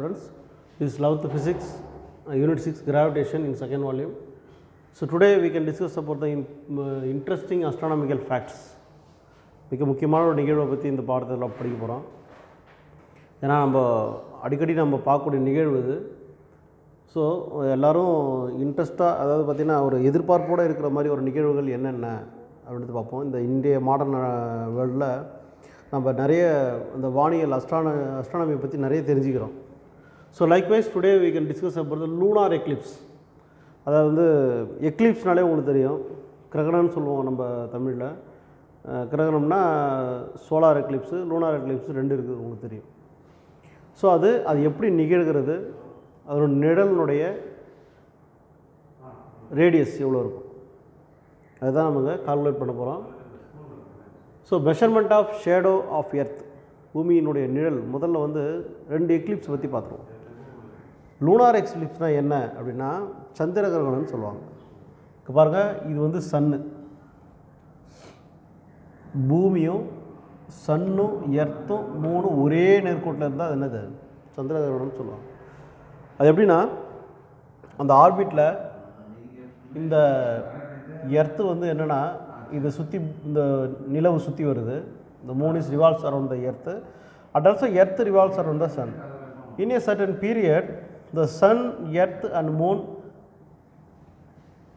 students. This is 11th physics, unit 6 gravitation in second volume. So today we can discuss about the interesting astronomical facts. மிக முக்கியமான ஒரு நிகழ்வை பற்றி இந்த பாடத்தில் படிக்க போகிறோம். ஏன்னா அடிக்கடி நம்ம பார்க்கக்கூடிய நிகழ்வு இது. ஸோ எல்லோரும் இன்ட்ரெஸ்ட்டாக, அதாவது பார்த்திங்கன்னா ஒரு எதிர்பார்ப்போடு இருக்கிற மாதிரி ஒரு நிகழ்வுகள் என்னென்ன அப்படின்றது பார்ப்போம். இந்த இந்திய மாடர்ன் வேர்ல்டில் நம்ம நிறைய இந்த வானியல் அஸ்ட்ரானமியை பற்றி நிறைய தெரிஞ்சுக்கிறோம். So likewise today we can discuss about the lunar eclipse. அதாவது வந்து எக்லிப்ஸ்னாலே உங்களுக்கு தெரியும், கிரகணம்னு சொல்லுவோம் நம்ம தமிழில். கிரகணம்னா சோலார் எக்லிப்ஸு, லூனார் எக்லிப்ஸு ரெண்டு இருக்குது, உங்களுக்கு தெரியும். ஸோ அது எப்படி நிகழ்கிறது, அதோட நிழலினுடைய ரேடியஸ் எவ்வளோ இருக்கும், அதுதான் நம்ம கால்குலேட் பண்ண போகிறோம். So measurement of shadow of earth, பூமியினுடைய நிழல். முதல்ல வந்து ரெண்டு எக்லிப்ஸ் பற்றி பார்த்துருவோம். லூனார் எக்லிப்ஸ்னால் என்ன அப்படின்னா சந்திர கிரகணம்னு சொல்லுவாங்க. இப்போ பாருங்கள், இது வந்து சன்னு, பூமியும் சன்னும் எர்த்தும் மூணு ஒரே நேர்கோட்டில் இருந்தால் அது என்னது சந்திர கிரகணம்னு சொல்லுவாங்க. அது எப்படின்னா, அந்த ஆர்பிட்டில் இந்த எர்த்து வந்து என்னென்னா, இதை சுற்றி இந்த நிலவு சுற்றி வருது. இந்த moon is revolves around the earth, and also earth revolves around the sun. In a certain period the sun, earth and moon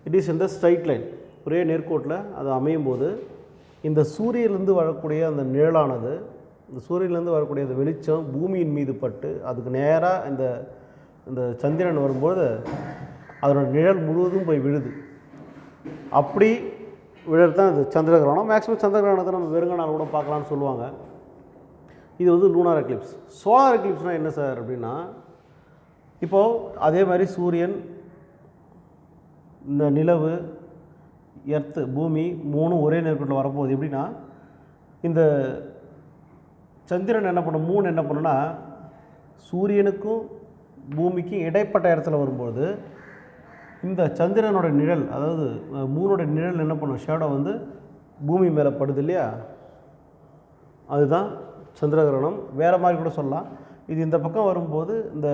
it is in the straight line, ஒரே நேர்கோட்டில் அது அமையும் போது இந்த சூரியனிலிருந்து வரக்கூடிய அந்த நிழலானது, இந்த சூரியனிலிருந்து வரக்கூடிய அந்த வெளிச்சம் பூமியின் மீது பட்டு அதுக்கு நேராக இந்த சந்திரன் வரும்போது அதோட நிழல் முழுவதும் போய் விழுது. அப்படி விழுறது தான் இது சந்திர கிரகணம். மேக்ஸிமம் சந்திர கிரகணத்தை நம்ம வெறுங்கனால் கூட பார்க்கலான்னு சொல்லுவாங்க. இது வந்து லூனார் எக்லிப்ஸ். சோலார் எக்லிப்ஸ்னால் என்ன சார் அப்படின்னா, இப்போது அதே மாதிரி சூரியன், இந்த நிலவு, எர்த்து, பூமி மூணும் ஒரே நேர்கோட்டில் வரப்போகுது. எப்படின்னா, இந்த சந்திரன் என்ன பண்ணும், மூணு என்ன பண்ணுன்னா, சூரியனுக்கும் பூமிக்கும் இடைப்பட்ட இடத்துல வரும்போது இந்த சந்திரனோட நிழல், அதாவது மூணோட நிழல் என்ன பண்ணும், ஷேடோ வந்து பூமி மேலே படுது இல்லையா, அதுதான் சந்திர கிரகணம். வேறு மாதிரி கூட சொல்லலாம். இது இந்த பக்கம் வரும்போது இந்த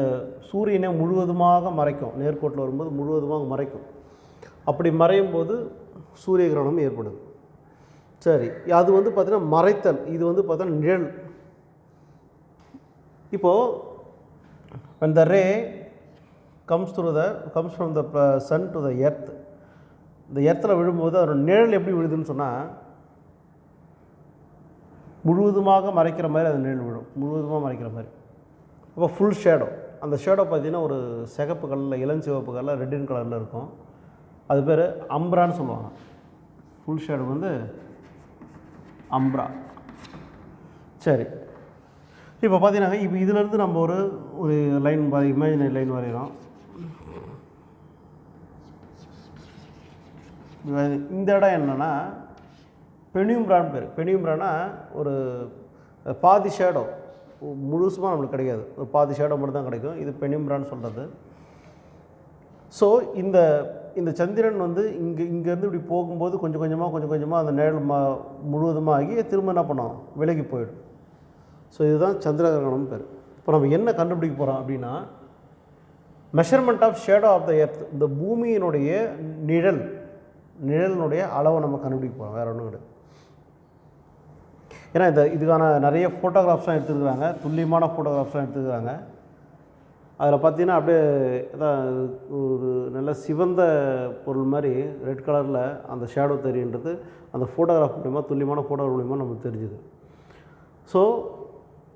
சூரியனை முழுவதுமாக மறைக்கும், நேர்கோட்டில் வரும்போது முழுவதுமாக மறைக்கும். அப்படி மறையும் போது சூரிய கிரகணம் ஏற்படுது. சரி, அது வந்து பார்த்திங்கன்னா மறைத்தல், இது வந்து பார்த்தீங்கன்னா நிழல். இப்போது when the ray comes from the sun to the earth, இந்த எர்த்தில் விழும்போது அதோட நிழல் எப்படி விழுதுன்னு சொன்னால், முழுவதுமாக மறைக்கிற மாதிரி அந்த நிழல் விழும், முழுவதுமாக மறைக்கிற மாதிரி. அப்போ ஃபுல் ஷேடோ, அந்த ஷேடோ பார்த்திங்கன்னா ஒரு சிகப்பு கலரில், இளஞ்சிவப்பு கலரில், ரெட்டின் கலரில் இருக்கும். அது பேர் அம்ப்ரான்னு சொல்லுவாங்க. ஃபுல் ஷேடோ வந்து அம்ப்ரா. சரி, இப்போ பார்த்தீங்கன்னா, இப்போ இதிலேருந்து நம்ம ஒரு லைன் இமேஜினரி லைன் வரைகிறோம். இந்த இடம் என்னென்னா பெனியும்ப்ரான்னு பேர். பெனியும்ப்ரானா ஒரு பாதி ஷேடோ, முழுசுமாக நம்மளுக்கு கிடைக்காது, ஒரு பாதி ஷேடோ மட்டும் தான் கிடைக்கும். இது பெனியும்ப்ரான்னு சொல்கிறது. ஸோ இந்த சந்திரன் வந்து இங்கேருந்து இப்படி போகும்போது கொஞ்சம் கொஞ்சமாக அந்த நிழல் முழுவதுமாக ஆகி திரும்ப என்ன பண்ணோம், விலகி போயிடும். ஸோ இதுதான் சந்திர கிரகணம் பேர். இப்போ நம்ம என்ன கண்டுபிடிக்க போகிறோம் அப்படின்னா, measurement of shadow of the earth, இந்த பூமியினுடைய நிழலினுடைய அளவை நம்ம கண்டுபிடிக்க போகிறோம், வேறு ஒன்றும் கிடையாது. ஏன்னா இதுக்கான நிறைய ஃபோட்டோகிராஃப்ஸ்லாம் எடுத்துருக்குறாங்க, துல்லியமான ஃபோட்டோகிராஃப்ஸ்லாம் எடுத்துருக்குறாங்க. அதில் பார்த்தீங்கன்னா அப்படியே இதான் ஒரு நல்ல சிவந்த பொருள் மாதிரி ரெட் கலரில் அந்த ஷேடோ தெரியுன்றது அந்த ஃபோட்டோகிராஃப் மூலிமா, துல்லியமான ஃபோட்டோகிராஃப் மூலிமா நமக்கு தெரிஞ்சுது. ஸோ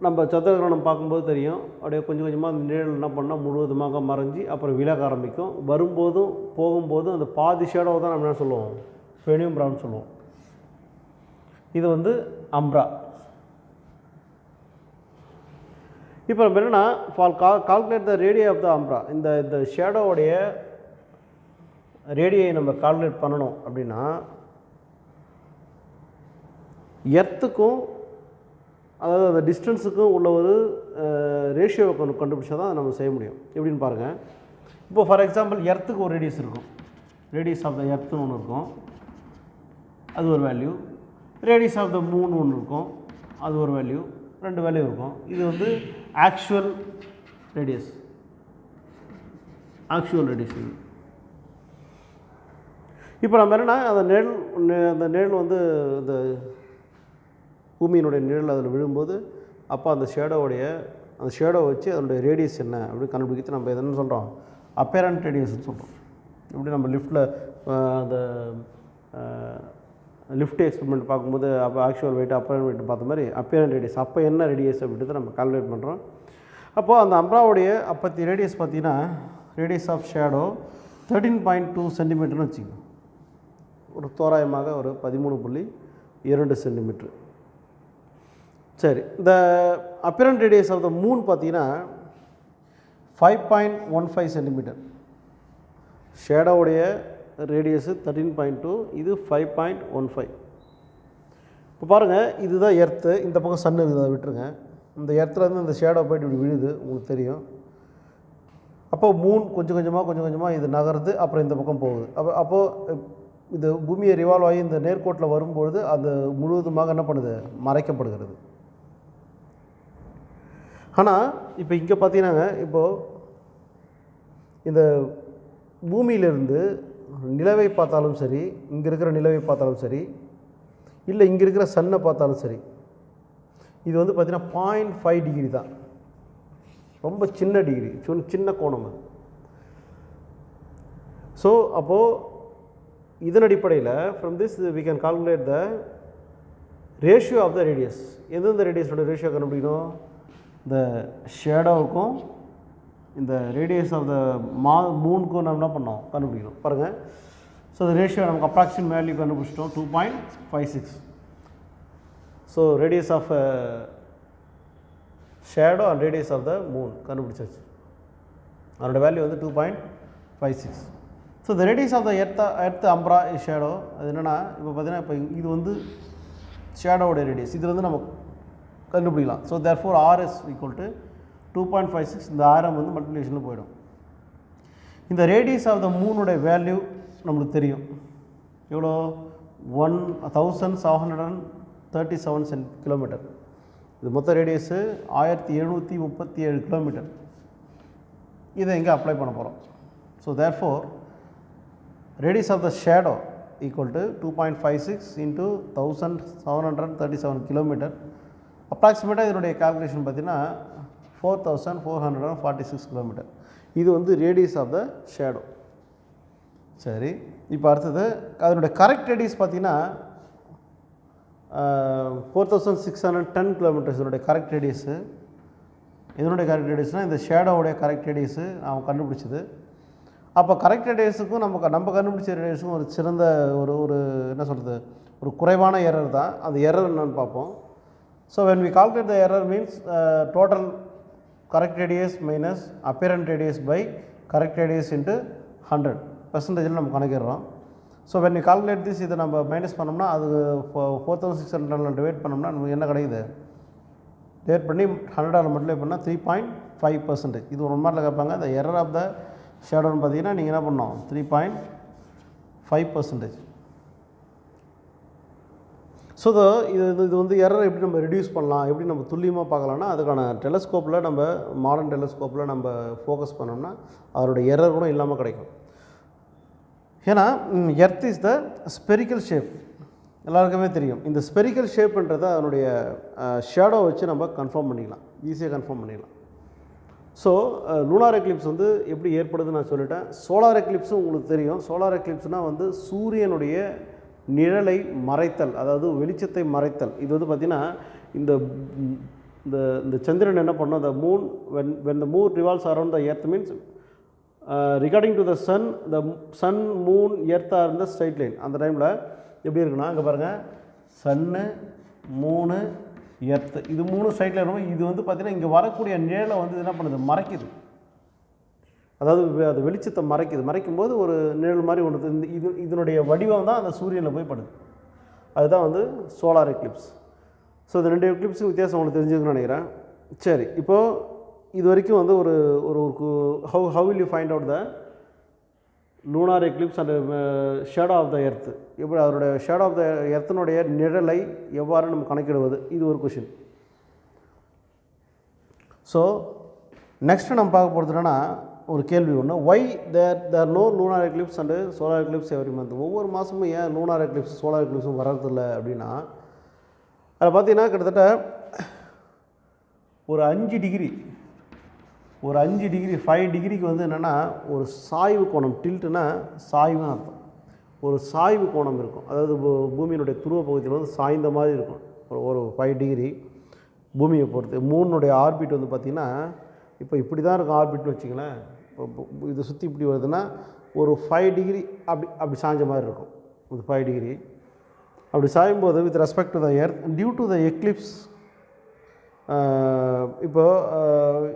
நம்ம சந்திர கிரகணம் பார்க்கும்போது தெரியும், அப்படியே கொஞ்சம் கொஞ்சமாக அந்த நிழல் என்ன பண்ணால் முழுவதுமாக மறைஞ்சி அப்புறம் விலக ஆரம்பிக்கும். வரும்போதும் போகும்போதும் அந்த பாதி ஷேடோவை தான் நம்ம என்ன சொல்லுவோம், பெனியும்ப்ரான்னு சொல்லுவோம். இது வந்து அம்ப்ரா. இப்போ நம்ம என்னென்னா, calculate the radio of the அம்ப்ரா. இந்த ஷேடோவுடைய ரேடியை நம்ம கால்குலேட் பண்ணணும் அப்படின்னா, எர்த்துக்கும் அதாவது அந்த டிஸ்டன்ஸுக்கும் உள்ள ஒரு ரேஷியோவை கண்டுபிடிச்சா தான் அதை நம்ம செய்ய முடியும். எப்படின்னு பாருங்கள். இப்போ ஃபார் எக்ஸாம்பிள், எர்த்துக்கு ஒரு ரேடியஸ் இருக்கும், ரேடியஸ் ஆஃப் த எர்த்துன்னு ஒன்று இருக்கும், அது ஒரு value. Radius of the moon ஒன்று இருக்கும், அது ஒரு வேல்யூ. ரெண்டு வேல்யூ இருக்கும். இது வந்து ஆக்சுவல் ரேடியஸ், ஆக்சுவல் ரேடியஸ். இப்போ நம்ம என்னென்னா அந்த நிழல் வந்து இந்த பூமியினுடைய நிழல் அதில் விழும்போது அப்போ அந்த ஷேடோ வச்சு அதனுடைய ரேடியஸ் என்ன அப்படின்னு கண்டுபிடிக்கிறது நம்ம எதுன்னு சொல்கிறோம், அப்பேரண்ட் ரேடியஸ்ன்னு சொல்கிறோம். எப்படி நம்ம லிஃப்ட்டில் அந்த லிஃப்ட் எக்ஸ்பெரிமெண்ட் பார்க்கும்போது அப்போ ஆக்சுவல் வெயிட் அப்பேரண்ட் வெயிட் பார்த்த மாதிரி அப்பேரண்ட் ரேடியஸ் அப்போ என்ன ரேடியஸ் அப்படின்றத நம்ம கால்குலேட் பண்ணுறோம். அப்போது அந்த அம்ப்ராவுடைய அப்பத்தி ரேடியஸ் பார்த்திங்கன்னா ரேடியஸ் ஆஃப் ஷேடோ 13.2 சென்டிமீட்டர்னு வச்சுக்கோங்க. ஒரு தோராயமாக ஒரு 13.2 சென்டிமீட்ரு. சரி, இந்த apparent radius of the moon பார்த்தீங்கன்னா 5.15 சென்டிமீட்டர். ஷேடோவுடைய ரேடியஸு 13.2, இது 5.15. இப்போ பாருங்கள், இதுதான் எர்த்து, இந்த பக்கம் சன் இருக்குது, விட்டுருங்க. இந்த எர்த்துலேருந்து இந்த ஷேடோ போய்ட்டு இப்படி விழுது, உங்களுக்கு தெரியும். அப்போ மூன் கொஞ்சம் கொஞ்சமாக இது நகருது, அப்புறம் இந்த பக்கம் போகுது. அப்போது இது பூமியை ரிவால்வ் ஆகி இந்த நேர்கோட்டில் வரும்பொழுது அது முழுவதுமாக என்ன பண்ணுது, மறைக்கப்படுகிறது. ஆனால் இப்போ இங்கே பார்த்தீங்கன்னா, இப்போது இந்த பூமியிலிருந்து நிலவை பார்த்தாலும் சரி, இங்கே இருக்கிற நிலவை பார்த்தாலும் சரி, இல்லை இங்கே இருக்கிற சன்னை பார்த்தாலும் சரி, இது வந்து பார்த்திங்கன்னா 0.5 டிகிரி தான், ரொம்ப சின்ன டிகிரி, சின்ன கோணம் அது. ஸோ அப்போது இதன் அடிப்படையில் from this we can calculate the ratio of the radius. எந்தெந்த ரேடியஸோட ரேஷியோ கண்டுபிடிக்கணும், இந்த ஷேடோவுக்கும் இந்த ரேடியஸ் ஆஃப் த மூனுக்கும் நம்ம என்ன பண்ணோம், கண்டுபிடிக்கணும். பாருங்கள், ஸோ இந்த ரேஷியோ நமக்கு அப்ராக்சிமேட் வேல்யூ கண்டுபிடிச்சிட்டோம் 2.56. So radius of shadow and radius of the moon கண்டுபிடிச்சாச்சு. அதோட வேல்யூ வந்து 2.56. So the radius of the earth umbra shadow அது என்னென்னா, இப்போ பார்த்தீங்கன்னா இப்போ இது வந்து ஷேடோவோட ரேடியஸ், இது வந்து நம்ம கண்டுபிடிக்கலாம். So therefore RS equal to 2.56. இந்த ஆரம் வந்து மல்டிப்ளிகேஷனில் போயிடும். இந்த ரேடியஸ் ஆஃப் த மூனுடைய வேல்யூ நம்மளுக்கு தெரியும், எவ்வளோ, 1737 கிலோமீட்டர். இது மொத்த ரேடியஸு 1737 கிலோமீட்டர். இதை எங்கே அப்ளை பண்ண போகிறோம். So therefore radius of the shadow equal to 2.56 into 1737 kilometer. அப்ராக்சிமேட்டாக இதனுடைய கால்குலேஷன் பார்த்தீங்கன்னா 4446 கிலோமீட்டர். இது வந்து ரேடியஸ் ஆஃப் த ஷேடோ. சரி, இப்போ அடுத்தது அதனுடைய கரெக்ட் ரேடியஸ் பார்த்தீங்கன்னா 4610 கிலோமீட்டர்ஸ் இதனுடைய கரெக்ட் ரேடியஸு. இதனுடைய கரெக்ட் ரேடியஸ்னால் இந்த ஷேடோவுடைய கரெக்ட் ரேடியஸு அவன் கண்டுபிடிச்சது. அப்போ கரெக்ட் ரேடியஸுக்கும் நம்ம கண்டுபிடிச்ச ரேடியஸுக்கும் ஒரு சிறந்த ஒரு என்ன சொல்கிறது, ஒரு குறைவான எரர் தான். அந்த எரர் என்னன்னு பார்ப்போம். So when we calculate the error means total correct radius minus apparent radius by correct radius into 100% நம்ம கணக்கிடுறோம். So when we calculate this, இதை நம்ம மைனஸ் பண்ணோம்னா அது 4600 டிவைட் பண்ணோம்னா நமக்கு என்ன கிடைக்குது, டிவைட் பண்ணி 100 மல்டிப்ளை பண்ணால் 3.5%. இது ஒரு மார்க்கில் கேட்பாங்க. இந்த எரர் ஆஃப் த ஷேடோன்னு பார்த்தீங்கன்னா நீங்கள் என்ன பண்ணோம், 3.5%. ஸோ இது வந்து எரர் எப்படி நம்ம ரெடியூஸ் பண்ணலாம், எப்படி நம்ம துல்லியமாக பார்க்கலாம்னா, அதுக்கான டெலஸ்கோப்பில் நம்ம மாடர்ன் டெலஸ்கோப்பில் நம்ம ஃபோக்கஸ் பண்ணோம்னா அதோடய எரர் கூட இல்லாமல் கிடைக்கும். ஏன்னா earth is the spherical shape, எல்லாருக்குமே தெரியும். இந்த ஸ்பெரிக்கல் ஷேப்புன்றதை அதனுடைய ஷேடோ வச்சு நம்ம கன்ஃபார்ம் பண்ணிக்கலாம், ஈஸியாக கன்ஃபார்ம் பண்ணிக்கலாம். ஸோ லூனார் எக்லிப்ஸ் வந்து எப்படி ஏற்படுதுன்னு நான் சொல்லிட்டேன். சோலார் எக்லிப்ஸும் உங்களுக்கு தெரியும். சோலார் எக்லிப்ஸ்னால் வந்து சூரியனுடைய நிழலை மறைத்தல், அதாவது வெளிச்சத்தை மறைத்தல். இது வந்து பார்த்திங்கன்னா இந்த சந்திரன் என்ன பண்ணோம், the moon when the moon revolves around the earth means regarding to the sun moon earth are in the straight line. அந்த டைமில் எப்படி இருக்குன்னா, இங்கே பாருங்கள், சன்னு மூணு எர்த்து, இது மூணு ஸ்ட்ரைட் லைன். இது வந்து பார்த்திங்கன்னா இங்கே வரக்கூடிய நிழலை வந்து என்ன பண்ணுது, மறைக்குது. அதாவது அது வெளிச்சத்தை மறைக்கும் போது ஒரு நிழல் மாதிரி ஒன்று இதனுடைய வடிவம் தான் அந்த சூரியனில் போய் படுது. அதுதான் வந்து சோலார் எக்லிப்ஸ். ஸோ இந்த ரெண்டு எக்லிப்ஸுக்கு வித்தியாசம் உங்களுக்கு தெரிஞ்சுக்கணும்னு நினைக்கிறேன். சரி, இப்போது இது வரைக்கும் வந்து ஒரு how will you find out the lunar eclipse and shadow of the earth, எப்படி அதோடைய ஷேடோ ஆஃப் த எர்த்தினுடைய நிழலை எவ்வாறு நம்ம கணக்கிடுவது, இது ஒரு கொஷின். ஸோ நெக்ஸ்ட்டு நம்ம பார்க்க போகிறது என்னென்னா ஒரு கேள்வி ஒன்று, why there no lunar eclipse and solar eclipse every month. ஒவ்வொரு மாதமும் ஏன் லூனார் எக்லிப்ஸ் சோலார் எக்லிப்ஸும் வர்றதில்ல அப்படின்னா, அதில் பார்த்தீங்கன்னா கிட்டத்தட்ட ஒரு 5 டிகிரி 5 டிகிரிக்கு வந்து என்னென்னா ஒரு சாய்வு கோணம், டில்ட்டுனா சாய்வுன்னு அர்த்தம், ஒரு சாய்வு கோணம் இருக்கும். அதாவது பூமியினுடைய துருவ பகுதியில் வந்து சாய்ந்த மாதிரி இருக்கும். ஒரு 5 டிகிரி பூமியை பொறுத்து. மூணுடைய ஆர்பிட் வந்து பார்த்திங்கன்னா இப்போ இப்படி தான் இருக்கும் ஆர்பிட்னு வச்சுங்களேன். இப்போ இதை சுற்றி இப்படி வருதுன்னா ஒரு 5 டிகிரி அப்படி சாய்ஞ்ச மாதிரி இருக்கும். இந்த 5 டிகிரி அப்படி சாயும்போது with respect to the earth due to the eclipse, இப்போது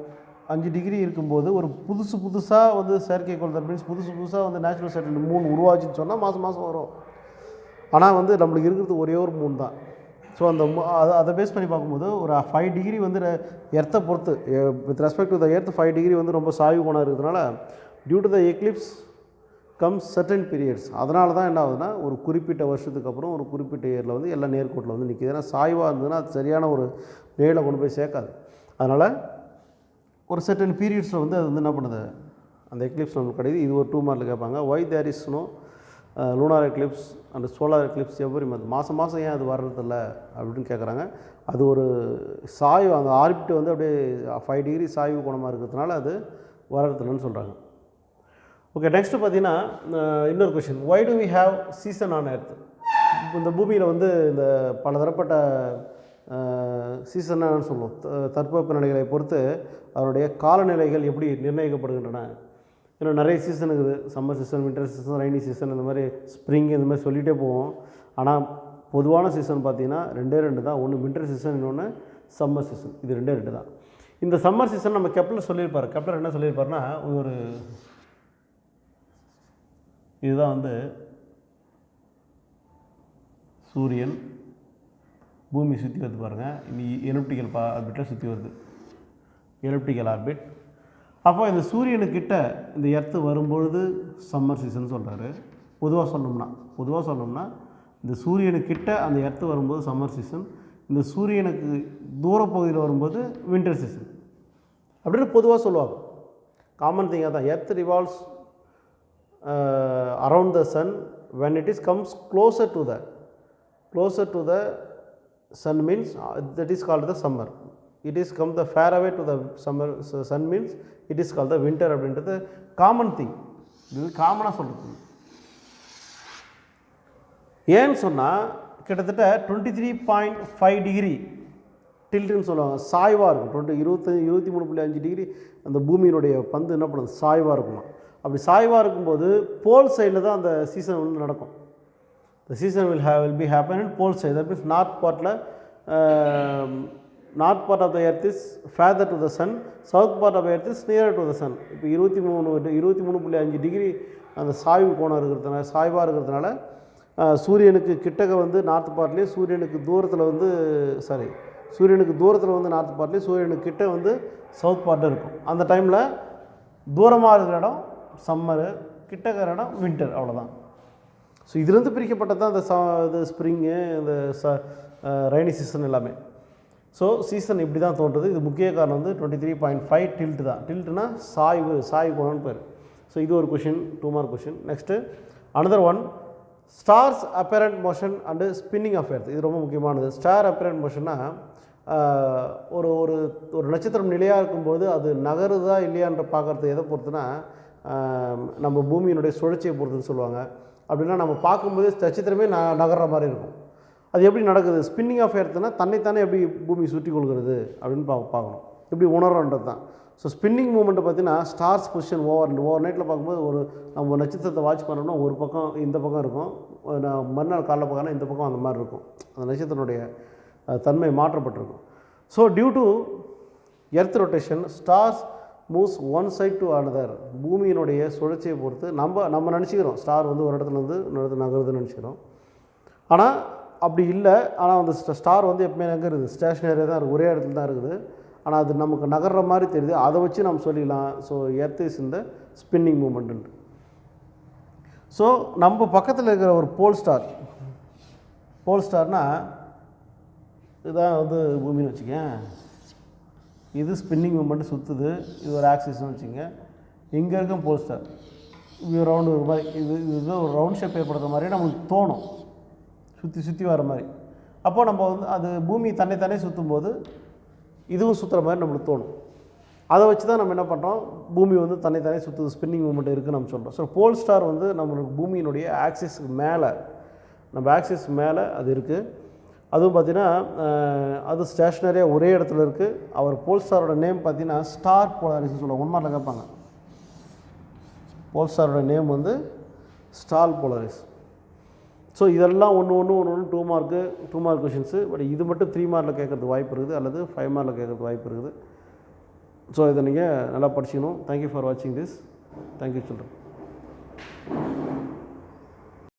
5 டிகிரி இருக்கும்போது ஒரு புதுசாக வந்து செயற்கைக்கோள், தட் மீன்ஸ் புதுசாக வந்து நேச்சுரல் சேட்டலைட் மூன் உருவாச்சுன்னு சொன்னால் மாதம் வரும். ஆனால் வந்து நம்மளுக்கு இருக்கிறது ஒரே ஒரு மூன் தான். ஸோ அந்த அதை பேஸ் பண்ணி பார்க்கும்போது ஒரு 5 டிகிரி வந்து எர்த்தை பொறுத்து, with respect to the earth 5 degree வந்து ரொம்ப சாய்வு கோணம் இருக்கிறதுனால due to the eclipse comes certain periods. அதனால தான் என்ன ஆகுதுன்னா ஒரு குறிப்பிட்ட வருஷத்துக்கு அப்புறம் ஒரு குறிப்பிட்ட இயரில் வந்து எல்லாம் நேர்கோட்டில் வந்து நிற்கிது. ஏன்னா சாய்வாக இருந்ததுன்னா அது சரியான ஒரு நிலையில் கொண்டு போய் சேர்க்காது. அதனால் ஒரு சர்டன் பீரியட்ஸில் வந்து அது வந்து என்ன பண்ணுது, அந்த எக்லிப்ஸ் நம்மளுக்கு கிடையாது. இது ஒரு 2 மார்க்கில் கேட்பாங்க. Why there is no lunar eclipse and solar eclipse every month. மாதம் ஏன் அது வர்றதில்ல அப்படின்னு கேட்குறாங்க. அது ஒரு சாய்வு, அந்த ஆர்பிட் வந்து அப்படியே 5 டிகிரி சாய்வு கோணமாக இருக்கிறதுனால அது வர்றதில்லன்னு சொல்கிறாங்க. ஓகே, நெக்ஸ்ட்டு பார்த்தீங்கன்னா இன்னொரு question, why do we have season on earth. இந்த பூமியில் வந்து இந்த பலதரப்பட்ட சீசன்னு சொல்லுவோம், தட்பவெப்ப நிலைகளை பொறுத்து அதனுடைய காலநிலைகள் எப்படி நிர்ணயிக்கப்படுகின்றன. இன்னும் நிறைய சீசன் இருக்குது, summer season, winter season, rainy season, இந்த மாதிரி ஸ்ப்ரிங், இந்த மாதிரி சொல்லிகிட்டே போவோம். ஆனால் பொதுவான சீசன் பார்த்திங்கன்னா 2 தான். ஒன்று வின்டர் சீசன், இன்னொன்று சம்மர் சீசன். இது 2 தான். இந்த சம்மர் சீசன் நம்ம கெப்லர் சொல்லியிருப்பார். கெப்லர் என்ன சொல்லியிருப்பாருன்னா, ஒரு இதுதான் வந்து சூரியன் பூமி சுற்றி வருது பாருங்கள். இனி எலிப்டிக்கல் ஆர்பிட்டில் சுற்றி வருது, எலிப்டிக்கல் ஆர்பிட். அப்போ இந்த சூரியனுக்கிட்ட இந்த எர்த்து வரும்பொழுது சம்மர் சீசன் சொல்கிறாரு. பொதுவாக சொன்னோம்னா இந்த சூரியனுக்கிட்ட அந்த எர்த்து வரும்போது சம்மர் சீசன், இந்த சூரியனுக்கு தூரப்பகுதியில் வரும்போது வின்டர் சீசன் அப்படின்னு பொதுவாக சொல்லுவாங்க. காமன் திங்காக தான். Earth revolves around the sun when it is comes closer to the sun means that is called the summer. It is come the far away to the summer sun means it is called the winter அப்படின்றது common thing. இது காமனாக சொல்கிறது. ஏன்னு சொன்னால் கிட்டத்தட்ட 23.5 degree டில்ட்டுன்னு சொல்லுவாங்க, சாய்வாக இருக்கும். 23.5 டிகிரி அந்த பூமியினுடைய பந்து என்ன பண்ணுது, சாய்வாக இருக்குமா. அப்படி சாய்வாக இருக்கும்போது போல் சைடில் தான் அந்த சீசன் வந்து நடக்கும். The season will be happen in pole side. That means north part of the earth is farther to the sun, south part of the earth is nearer to the sun. இப்போ 23.5 degree அந்த சாய்வு கோணம் இருக்கிறதுனால, சாய்வாக இருக்கிறதுனால சூரியனுக்கு கிட்டக்க வந்து நார்த் பார்ட்லேயும், சூரியனுக்கு தூரத்தில் வந்து நார்த் பார்ட்லேயும், சூரியனுக்கு கிட்ட வந்து சவுத் பார்ட்டில் இருக்கும். அந்த டைமில் தூரமாக இருக்கிற இடம் சம்மரு, கிட்டக்கிற இடம் வின்டர், அவ்வளோதான். ஸோ இதுலேருந்து பிரிக்கப்பட்டது தான் இந்த ஸ்ப்ரிங்கு, இந்த ரெய்னி சீசன் எல்லாமே. ஸோ சீசன் இப்படி தான் தோன்றுறது. இது முக்கிய காரணம் வந்து 23.5 டில்ட்டு தான். டில்ட்டுனா சாய்வு கோணம்னு பேர். ஸோ இது ஒரு question, 2 mark question. Next another one, stars apparent motion and spinning of earth. இது ரொம்ப முக்கியமானது. ஸ்டார் அப்பேரண்ட் மோஷன்னா ஒரு ஒரு நட்சத்திரம் நிலையாக இருக்கும்போது அது நகருதா இல்லையான்ற பார்க்குறது எதை பொறுத்துனா நம்ம பூமியினுடைய சுழற்சியை பொறுத்துன்னு சொல்லுவாங்க. அப்படின்னா நம்ம பார்க்கும்போது நட்சத்திரமே நகர்ற மாதிரி இருக்கும். அது எப்படி நடக்குது, ஸ்பின்னிங் ஆஃப் எர்த்னா தன்னைத்தானே எப்படி பூமி சுற்றி கொள்கிறது அப்படின்னு பார்க்கணும், எப்படி உணர்றன்றது தான். ஸோ ஸ்பின்னிங் மூமெண்ட்டை பார்த்தீங்கன்னா ஸ்டார்ஸ் பொசிஷன் ஓவர் நைட்டில் பார்க்கும்போது நம்ம நட்சத்திரத்தை வாட்ச் பண்ணோம்னா ஒரு பக்கம் இந்த பக்கம் இருக்கும், மறுநாள் காலைல பார்க்கணும் இந்த பக்கம் அந்த மாதிரி இருக்கும். அந்த நட்சத்திரனுடைய தன்மை மாற்றப்பட்டிருக்கும். So due to earth rotation stars moves one side to another. பூமியினுடைய சுழற்சியை பொறுத்து நம்ம நினச்சிக்கிறோம் ஸ்டார் வந்து ஒரு இடத்துலேருந்து இன்னொரு இடத்துல நகருதுன்னு நினச்சிக்கிறோம். ஆனால் அப்படி இல்லை. ஆனால் அந்த ஸ்டார் வந்து எப்பவுமே எங்கே இருக்குது, ஸ்டேஷனரியாக தான் இருக்குது, ஒரே இடத்துல தான் இருக்குது. ஆனால் அது நமக்கு நகர்ற மாதிரி தெரியுது. அதை வச்சு நம்ம சொல்லிக்கலாம். ஸோ எர்த் இஸ் இந்த ஸ்பின்னிங் மூமெண்ட்டு. ஸோ நம்ம பக்கத்தில் இருக்கிற ஒரு போல் ஸ்டார்னால் இதுதான் வந்து பூமின்னு வச்சுக்கேன். இது ஸ்பின்னிங் மூமெண்ட் சுற்றுது, இது ஒரு ஆக்சிஸ்னு வச்சுங்க. இங்கே இருக்கும் போல் ஸ்டார் இது ரவுண்டு ஒரு மாதிரி இது ஒரு ரவுண்ட் ஷேப் ஏற்படுற மாதிரி நம்மளுக்கு தோணும், சுற்றி சுற்றி வர மாதிரி. அப்போ நம்ம வந்து அது பூமி தன்னை சுற்றும் போது இதுவும் சுற்றுற மாதிரி நம்மளுக்கு தோணும். அதை வச்சு தான் நம்ம என்ன பண்ணுறோம், பூமி வந்து தன்னை சுற்றுது, ஸ்பின்னிங் மூமெண்ட் இருக்குதுன்னு நம்ம சொல்கிறோம். ஸோ போல் ஸ்டார் வந்து நம்மளுக்கு பூமியினுடைய ஆக்சிஸ்க்கு மேலே, நம்ம ஆக்சிஸ் மேலே அது இருக்குது. அதுவும் பார்த்திங்கன்னா அது ஸ்டேஷ்னரியாக ஒரே இடத்துல இருக்குது. அவர் போல் ஸ்டாரோட நேம் பார்த்திங்கன்னா ஸ்டார் போலாரிஸ்ன்னு சொல்லுவாங்க. ஒன்மாரில் கேட்பாங்க. போல் ஸ்டாரோட நேம் வந்து ஸ்டார் போலாரிஸ். ஸோ இதெல்லாம் ஒன்று 2 மார்க் கொஷின்ஸு. பட் இது மட்டும் 3 மார்க்கில் கேட்குறதுக்கு வாய்ப்பு இருக்குது, அல்லது 5 மார்க்கில் கேட்குறதுக்கு வாய்ப்பு இருக்குது. ஸோ இதை நீங்கள் நல்லா படிச்சுக்கணும். தேங்க்யூ ஃபார் வாட்சிங் திஸ். Thank you children.